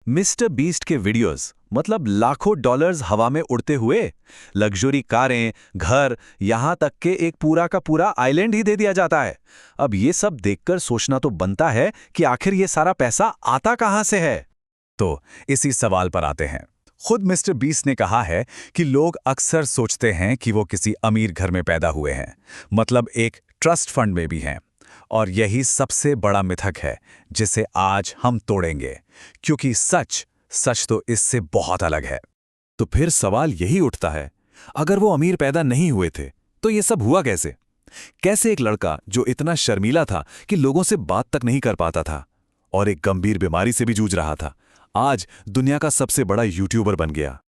Mister beast के videos मतलब लाखों डॉलर्स हवा में उड़ते हुए, लग्जरी कारें, घर, यहां तक के एक पूरा का पूरा आइलैंड ही दे दिया जाता है। अब ये सब देखकर सोचना तो बनता है कि आखिर ये सारा पैसा आता कहां से है। तो इसी सवाल पर आते हैं। खुद मिस्टर बीस्ट ने कहा है कि लोग अक्सर सोचते हैं कि वो किसी अमीर घर में पैदा हुए हैं, मतलब एक ट्रस्ट फंड में भी हैं। और यही सबसे बड़ा मिथक है जिसे आज हम तोड़ेंगे, क्योंकि सच सच तो इससे बहुत अलग है। तो फिर सवाल यही उठता है, अगर वो अमीर पैदा नहीं हुए थे तो ये सब हुआ कैसे? कैसे एक लड़का जो इतना शर्मीला था कि लोगों से बात तक नहीं कर पाता था और एक गंभीर बीमारी से भी जूझ रहा था, आज दुनिया का सबसे बड़ा यूट्यूबर बन गया?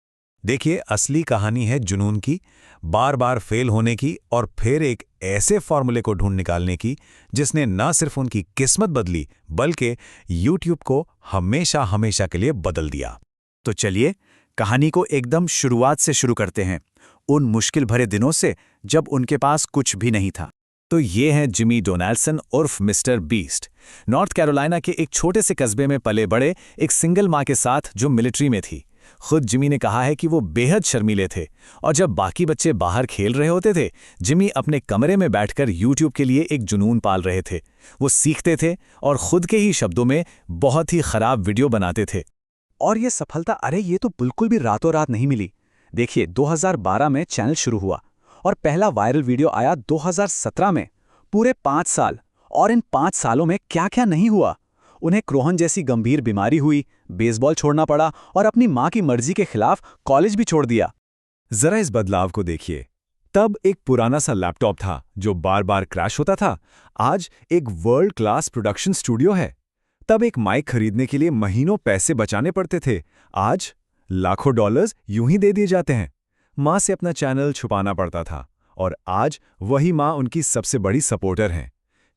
देखिए, असली कहानी है जुनून की, बार बार फेल होने की और फिर एक ऐसे फॉर्मूले को ढूंढ निकालने की जिसने न सिर्फ उनकी किस्मत बदली बल्कि यूट्यूब को हमेशा हमेशा के लिए बदल दिया। तो चलिए कहानी को एकदम शुरुआत से शुरू करते हैं, उन मुश्किल भरे दिनों से जब उनके पास कुछ भी नहीं था। तो ये है जिमी डोनाल्डसन उर्फ मिस्टर बीस्ट, नॉर्थ कैरोलिना के एक छोटे से कस्बे में पले बड़े एक सिंगल माँ के साथ जो मिलिट्री में थी। खुद जिमी ने कहा है कि वो बेहद शर्मीले थे और जब बाकी बच्चे बाहर खेल रहे होते थे, जिमी अपने कमरे में बैठकर यूट्यूब के लिए एक जुनून पाल रहे थे। वो सीखते थे और खुद के ही शब्दों में बहुत ही खराब वीडियो बनाते थे। और ये सफलता, अरे ये तो बिल्कुल भी रातों रात नहीं मिली। देखिए, 2012 में चैनल शुरू हुआ और पहला वायरल वीडियो आया 2017 में। पूरे 5 साल, और इन 5 सालों में क्या क्या नहीं हुआ। उन्हें क्रोहन जैसी गंभीर बीमारी हुई, बेसबॉल छोड़ना पड़ा और अपनी मां की मर्जी के खिलाफ कॉलेज भी छोड़ दिया। जरा इस बदलाव को देखिए। तब एक पुराना सा लैपटॉप था जो बार बार क्रैश होता था, आज एक वर्ल्ड क्लास प्रोडक्शन स्टूडियो है। तब एक माइक खरीदने के लिए महीनों पैसे बचाने पड़ते थे, आज लाखों डॉलर्स यूं ही दे दिए जाते हैं। मां से अपना चैनल छुपाना पड़ता था और आज वही मां उनकी सबसे बड़ी सपोर्टर हैं।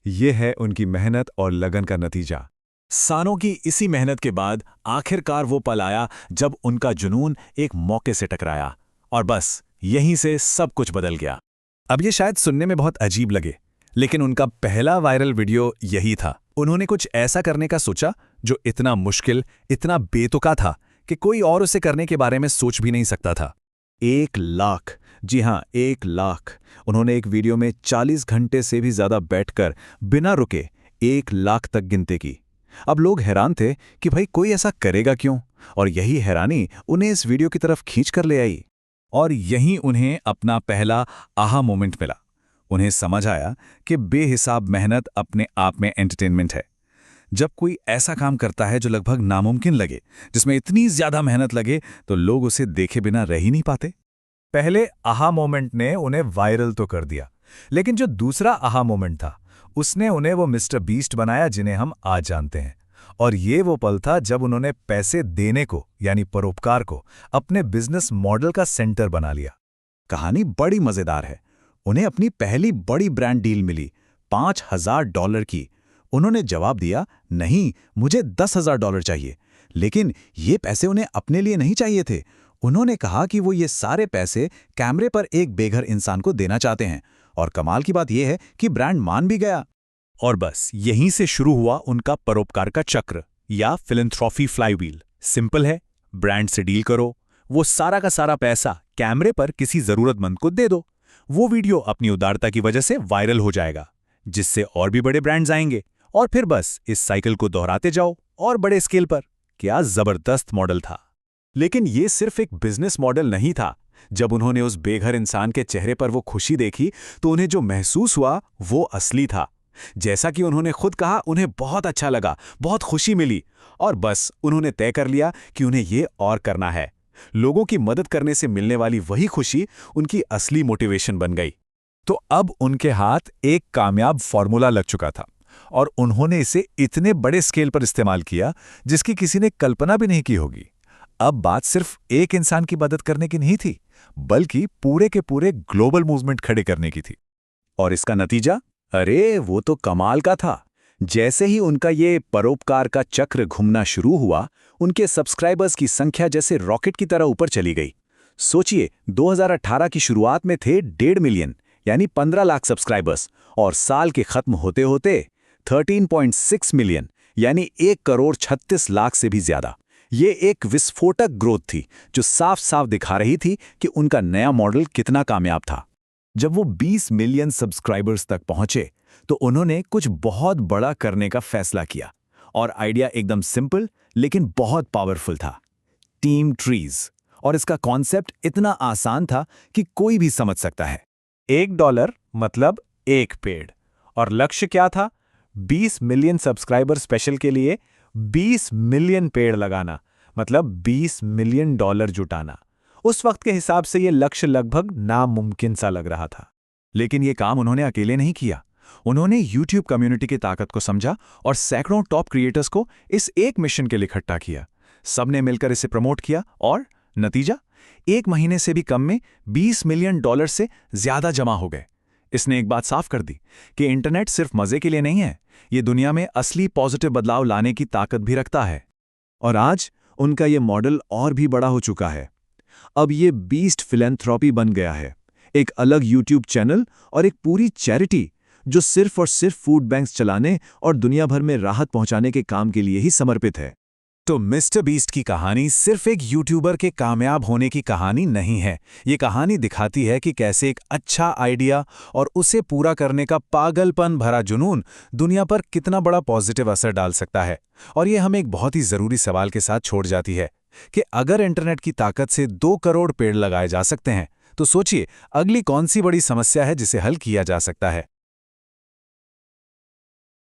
ये है उनकी मेहनत और लगन का नतीजा। सालों की इसी मेहनत के बाद आखिरकार वो पल आया जब उनका जुनून एक मौके से टकराया और बस यहीं से सब कुछ बदल गया। अब ये शायद सुनने में बहुत अजीब लगे, लेकिन उनका पहला वायरल वीडियो यही था। उन्होंने कुछ ऐसा करने का सोचा जो इतना मुश्किल, इतना बेतुका था कि कोई और उसे करने के बारे में सोच भी नहीं सकता था। 1 लाख, जी हां 1 लाख। उन्होंने एक वीडियो में 40 घंटे से भी ज्यादा बैठकर बिना रुके 1 लाख तक गिनती की। अब लोग हैरान थे कि भाई कोई ऐसा करेगा क्यों, और यही हैरानी उन्हें इस वीडियो की तरफ खींच कर ले आई। और यहीं उन्हें अपना पहला आहा मोमेंट मिला। उन्हें समझ आया कि बेहिसाब मेहनत अपने आप में एंटरटेनमेंट है। जब कोई ऐसा काम करता है जो लगभग नामुमकिन लगे, जिसमें इतनी ज्यादा मेहनत लगे, तो लोग उसे देखे बिना रह ही नहीं पाते। पहले आहा मोमेंट ने उन्हें वायरल तो कर दिया, लेकिन जो दूसरा आहा मोमेंट था उसने उन्हें वो मिस्टर बीस्ट बनाया जिन्हें हम आज जानते हैं। और ये वो पल था जब उन्होंने पैसे देने को, यानी परोपकार को, अपने बिजनेस मॉडल का सेंटर बना लिया। कहानी बड़ी मजेदार है। उन्हें अपनी पहली बड़ी ब्रांड डील मिली, $5000 की। उन्होंने जवाब दिया, नहीं, मुझे $10,000 चाहिए। लेकिन ये पैसे उन्हें अपने लिए नहीं चाहिए थे। उन्होंने कहा कि वो ये सारे पैसे कैमरे पर एक बेघर इंसान को देना चाहते हैं। और कमाल की बात यह है कि ब्रांड मान भी गया। और बस यहीं से शुरू हुआ उनका परोपकार का चक्र, या फिलैंथ्रोपी फ्लाईव्हील। सिंपल है, ब्रांड से डील करो, वो सारा का सारा पैसा कैमरे पर किसी जरूरतमंद को दे दो। वो वीडियो अपनी उदारता की वजह से वायरल हो जाएगा, जिससे और भी बड़े ब्रांड्स आएंगे, और फिर बस इस साइकिल को दोहराते जाओ और बड़े स्केल पर। क्या जबरदस्त मॉडल था। लेकिन ये सिर्फ एक बिजनेस मॉडल नहीं था। जब उन्होंने उस बेघर इंसान के चेहरे पर वो खुशी देखी तो उन्हें जो महसूस हुआ वो असली था। जैसा कि उन्होंने खुद कहा, उन्हें बहुत अच्छा लगा, बहुत खुशी मिली, और बस उन्होंने तय कर लिया कि उन्हें ये और करना है। लोगों की मदद करने से मिलने वाली वही खुशी उनकी असली मोटिवेशन बन गई। तो अब उनके हाथ एक कामयाब फॉर्मूला लग चुका था और उन्होंने इसे इतने बड़े स्केल पर इस्तेमाल किया जिसकी किसी ने कल्पना भी नहीं की होगी। अब बात सिर्फ एक इंसान की मदद करने की नहीं थी, बल्कि पूरे के पूरे ग्लोबल मूवमेंट खड़े करने की थी। और इसका नतीजा, अरे वो तो कमाल का था। जैसे ही उनका ये परोपकार का चक्र घूमना शुरू हुआ, उनके सब्सक्राइबर्स की संख्या जैसे रॉकेट की तरह ऊपर चली गई। सोचिए, 2018 की शुरुआत में थे 1.5 मिलियन, यानी 15 लाख सब्सक्राइबर्स, और साल के खत्म होते होते 13.6 मिलियन, यानी 1 करोड़ 36 लाख से भी ज्यादा। ये एक विस्फोटक ग्रोथ थी जो साफ साफ दिखा रही थी कि उनका नया मॉडल कितना कामयाब था। जब वो 20 मिलियन सब्सक्राइबर्स तक पहुंचे तो उन्होंने कुछ बहुत बड़ा करने का फैसला किया और आइडिया एकदम सिंपल लेकिन बहुत पावरफुल था, टीम ट्रीज। और इसका कॉन्सेप्ट इतना आसान था कि कोई भी समझ सकता है। $1 मतलब एक पेड़। और लक्ष्य क्या था? 20 मिलियन सब्सक्राइबर स्पेशल के लिए 20 मिलियन पेड़ लगाना, मतलब $20 मिलियन जुटाना। उस वक्त के हिसाब से ये लक्ष्य लगभग नामुमकिन सा लग रहा था। लेकिन ये काम उन्होंने अकेले नहीं किया। उन्होंने YouTube कम्युनिटी की ताकत को समझा और सैकड़ों टॉप क्रिएटर्स को इस एक मिशन के लिए इकट्ठा किया। सबने मिलकर इसे प्रमोट किया और नतीजा, 1 महीने से भी कम में $20 मिलियन से ज्यादा जमा हो गए। इसने एक बात साफ कर दी कि इंटरनेट सिर्फ मजे के लिए नहीं है, ये दुनिया में असली पॉजिटिव बदलाव लाने की ताकत भी रखता है। और आज उनका ये मॉडल और भी बड़ा हो चुका है। अब ये बीस्ट फिलैंथ्रोपी बन गया है, एक अलग YouTube चैनल और एक पूरी चैरिटी जो सिर्फ और सिर्फ फूड बैंक्स चलाने और दुनिया भर में राहत पहुंचाने के काम के लिए ही समर्पित है। तो मिस्टर बीस्ट की कहानी सिर्फ एक यूट्यूबर के कामयाब होने की कहानी नहीं है। ये कहानी दिखाती है कि कैसे एक अच्छा आइडिया और उसे पूरा करने का पागलपन भरा जुनून दुनिया पर कितना बड़ा पॉजिटिव असर डाल सकता है। और ये हमें एक बहुत ही ज़रूरी सवाल के साथ छोड़ जाती है कि अगर इंटरनेट की ताकत से 2 करोड़ पेड़ लगाए जा सकते हैं तो सोचिए अगली कौन सी बड़ी समस्या है जिसे हल किया जा सकता है।